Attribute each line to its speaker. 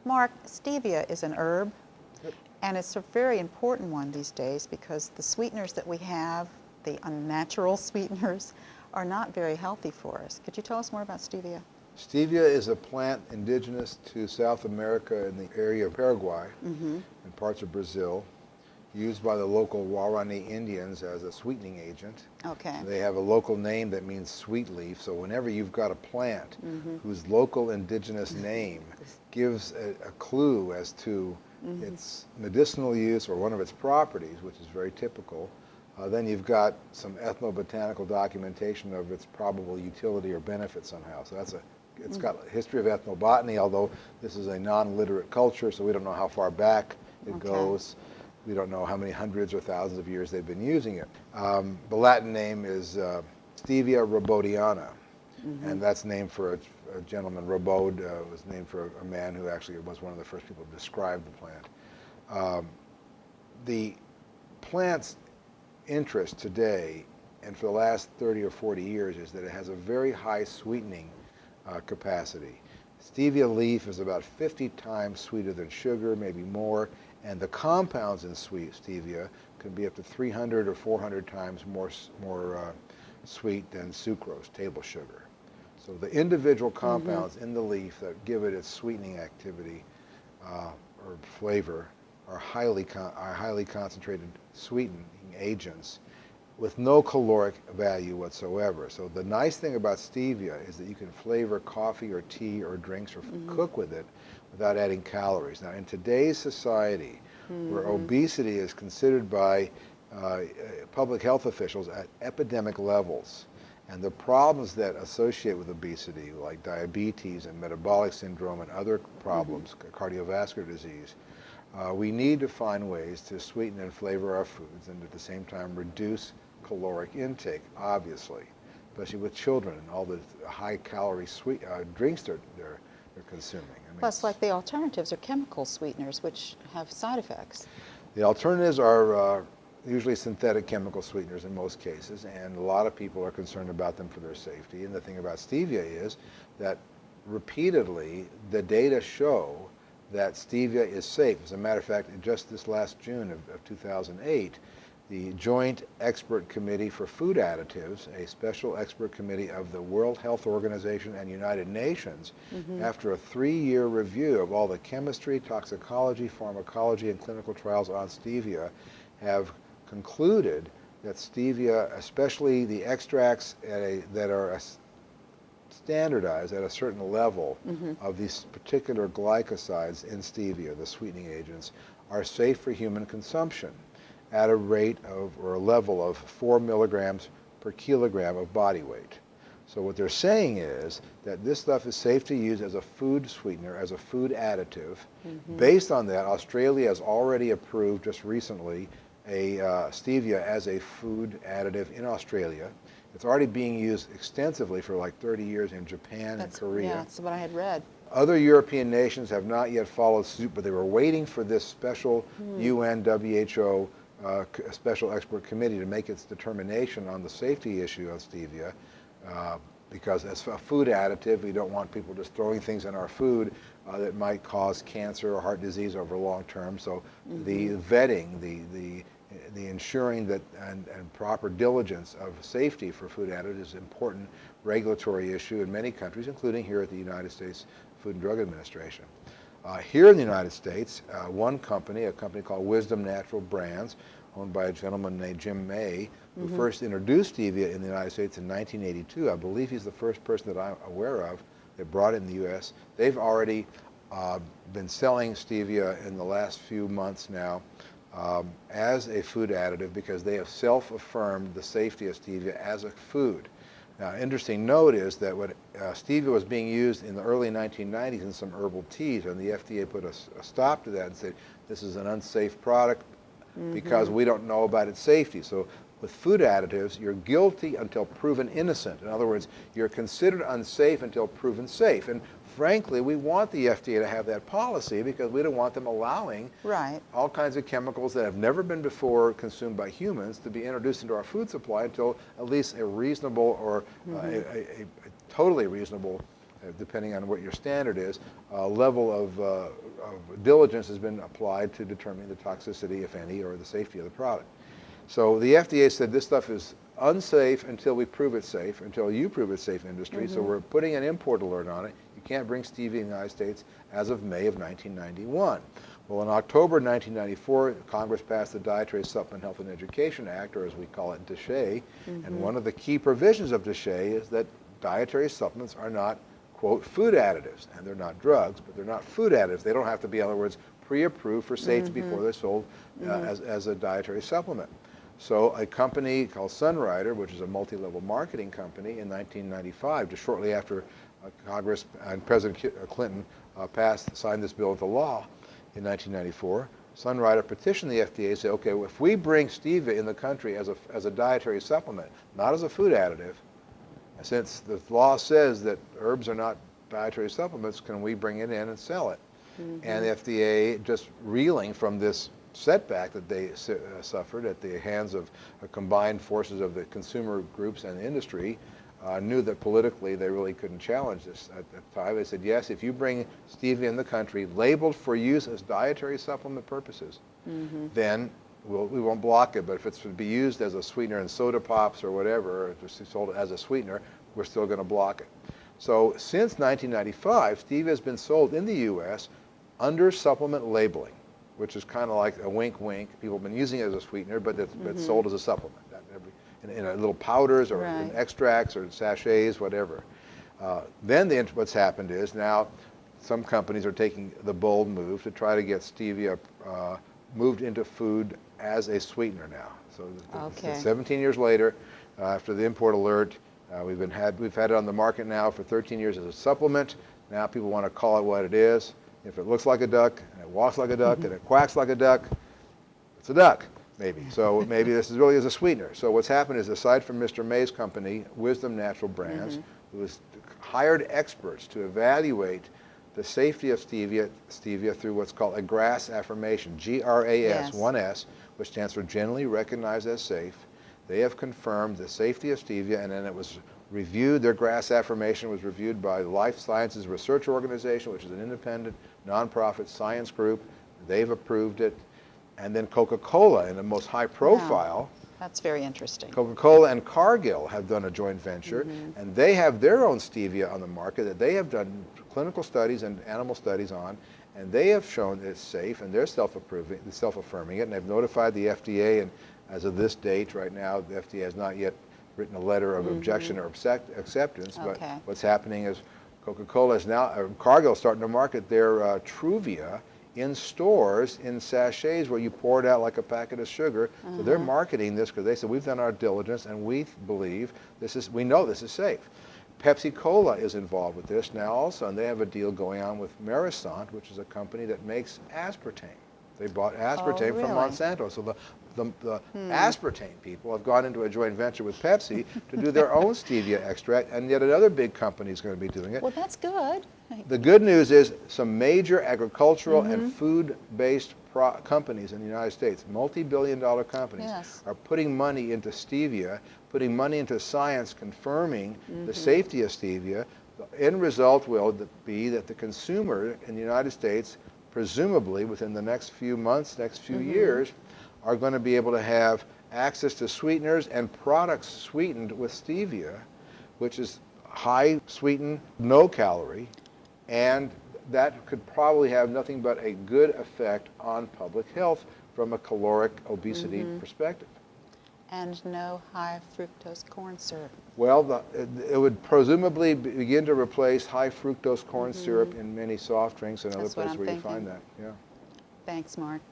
Speaker 1: Mark, stevia is an herb,
Speaker 2: Yep.
Speaker 1: and it's a very important one these days because the sweeteners that we have, the unnatural sweeteners, are not very healthy for us. Could you tell us more about stevia?
Speaker 2: Stevia is a plant indigenous to South America in the area of Paraguay and parts of Brazil, used by the local Guarani Indians as a sweetening agent.
Speaker 1: Okay.
Speaker 2: They have a local name that means sweet leaf, so whenever you've got a plant whose local indigenous name gives a clue as to its medicinal use or one of its properties, which is very typical, then you've got some ethnobotanical documentation of its probable utility or benefit somehow. So it's got a history of ethnobotany, although this is a non-literate culture, so we don't know how far back it goes. We don't know how many hundreds or thousands of years they've been using it. The Latin name is Stevia rebaudiana, and that's named for a gentleman. Rabaud was named for a man who actually was one of the first people to describe the plant. The plant's interest today, and for the last 30 or 40 years, is that it has a very high sweetening capacity. Stevia leaf is about 50 times sweeter than sugar, maybe more, and the compounds in stevia can be up to 300 or 400 times more sweet than sucrose, table sugar. So the individual compounds in the leaf that give it its sweetening activity or flavor are highly concentrated sweetening agents with no caloric value whatsoever. So the nice thing about stevia is that you can flavor coffee or tea or drinks or cook with it without adding calories. Now, in today's society, where obesity is considered by public health officials at epidemic levels, and the problems that associate with obesity, like diabetes and metabolic syndrome and other problems, cardiovascular disease, we need to find ways to sweeten and flavor our foods and at the same time reduce caloric intake, obviously, especially with children and all the high-calorie sweet drinks they're consuming. I mean,
Speaker 1: Plus, like the alternatives are chemical sweeteners, which have side effects.
Speaker 2: the alternatives are usually synthetic chemical sweeteners in most cases, and a lot of people are concerned about them for their safety. And the thing about stevia is that repeatedly the data show that stevia is safe. As a matter of fact, just this last June of 2008, the Joint Expert Committee for Food Additives, a special expert committee of the World Health Organization and United Nations, after a 3-year review of all the chemistry, toxicology, pharmacology, and clinical trials on stevia, have concluded that stevia, especially the extracts that are standardized at a certain level of these particular glycosides in stevia, the sweetening agents, are safe for human consumption at a rate of, or a level of 4 milligrams per kilogram of body weight. So what they're saying is that this stuff is safe to use as a food sweetener, as a food additive. Based on that, Australia has already approved just recently a stevia as a food additive in Australia. It's already being used extensively for like 30 years in Japan and Korea.
Speaker 1: Yeah, that's what I had read.
Speaker 2: Other European nations have not yet followed suit, but they were waiting for this special UN, WHO special expert committee to make its determination on the safety issue of stevia, because as a food additive, we don't want people just throwing things in our food that might cause cancer or heart disease over long term. So the vetting, the ensuring that and proper diligence of safety for food additives is an important regulatory issue in many countries, including here at the United States Food and Drug Administration. Here in the United States, one company, a company called Wisdom Natural Brands, owned by a gentleman named Jim May, who first introduced stevia in the United States in 1982. I believe he's the first person that I'm aware of that brought it in the U.S. They've already been selling stevia in the last few months now as a food additive because they have self-affirmed the safety of stevia as a food. Now, interesting note is that when stevia was being used in the early 1990s in some herbal teas, and the FDA put a stop to that and said, this is an unsafe product because we don't know about its safety. So with food additives, you're guilty until proven innocent. In other words, you're considered unsafe until proven safe. And frankly, we want the FDA to have that policy because we don't want them allowing all kinds of chemicals that have never been before consumed by humans to be introduced into our food supply until at least a reasonable or a totally reasonable depending on what your standard is, level of diligence has been applied to determine the toxicity, if any, or the safety of the product. So the FDA said this stuff is unsafe until we prove it's safe, until you prove it's safe, industry. So we're putting an import alert on it. You can't bring stevia in the United States as of May of 1991. Well, in October 1994, Congress passed the Dietary Supplement Health and Education Act, or as we call it, DSHEA. And one of the key provisions of DSHEA is that dietary supplements are not, quote, food additives. And they're not drugs, but they're not food additives. They don't have to be, in other words, pre-approved for safety before they're sold as a dietary supplement. So a company called Sunrider, which is a multi-level marketing company, in 1995, just shortly after Congress and President Clinton signed this bill into law in 1994, Sunrider petitioned the FDA and said, okay, well, if we bring stevia in the country as a dietary supplement, not as a food additive, since the law says that herbs are not dietary supplements, can we bring it in and sell it? And the FDA, just reeling from this setback that they suffered at the hands of combined forces of the consumer groups and the industry, knew that politically they really couldn't challenge this at that time. They said, yes, if you bring stevia in the country labeled for use as dietary supplement purposes, then we won't block it. But if it's to be used as a sweetener in soda pops or whatever, or just sold as a sweetener, we're still going to block it. So since 1995, stevia has been sold in the U.S. under supplement labeling, which is kind of like a wink wink. People have been using it as a sweetener, but it's sold as a supplement in little powders or in extracts or sachets, whatever. Then what's happened is now some companies are taking the bold move to try to get stevia moved into food as a sweetener now. So 17 years later, after the import alert, we've had it on the market now for 13 years as a supplement. Now people want to call it what it is. If it looks like a duck, and it walks like a duck, and it quacks like a duck, it's a duck, maybe. So maybe this really is a sweetener. So what's happened is, aside from Mr. May's company, Wisdom Natural Brands, who has hired experts to evaluate the safety of stevia through what's called a GRAS affirmation, G-R-A-S, one S, which stands for generally recognized as safe. They have confirmed the safety of stevia, and then it was reviewed. Their GRAS affirmation was reviewed by the Life Sciences Research Organization, which is an independent, nonprofit science group. They've approved it. And then Coca-Cola, in the most high profile.
Speaker 1: That's very interesting.
Speaker 2: Coca-Cola and Cargill have done a joint venture, and they have their own stevia on the market that they have done clinical studies and animal studies on, and they have shown that it's safe, and they're self-affirming it, and they've notified the FDA, and as of this date right now, the FDA has not yet written a letter of objection or acceptance, but what's happening is Coca-Cola is now, Cargill is starting to market their Truvia in stores in sachets where you pour it out like a packet of sugar. So they're marketing this because they said, we've done our diligence and we believe we know this is safe. Pepsi-Cola is involved with this now also, and they have a deal going on with Merisant, which is a company that makes aspartame. They bought aspartame from Monsanto. So the aspartame people have gone into a joint venture with Pepsi to do their own stevia extract, and yet another big company is going to be doing it.
Speaker 1: Well, that's good.
Speaker 2: The good news is some major agricultural and food-based companies in the United States, multi-billion-dollar companies, are putting money into stevia, putting money into science confirming the safety of stevia. The end result will be that the consumer in the United States, presumably within the next few months, next few years, are going to be able to have access to sweeteners and products sweetened with stevia, which is high sweetened, no calorie, and that could probably have nothing but a good effect on public health from a caloric obesity perspective.
Speaker 1: And no high fructose corn syrup.
Speaker 2: Well, it would presumably begin to replace high fructose corn syrup in many soft drinks and other places where you find that. Yeah.
Speaker 1: Thanks, Mark.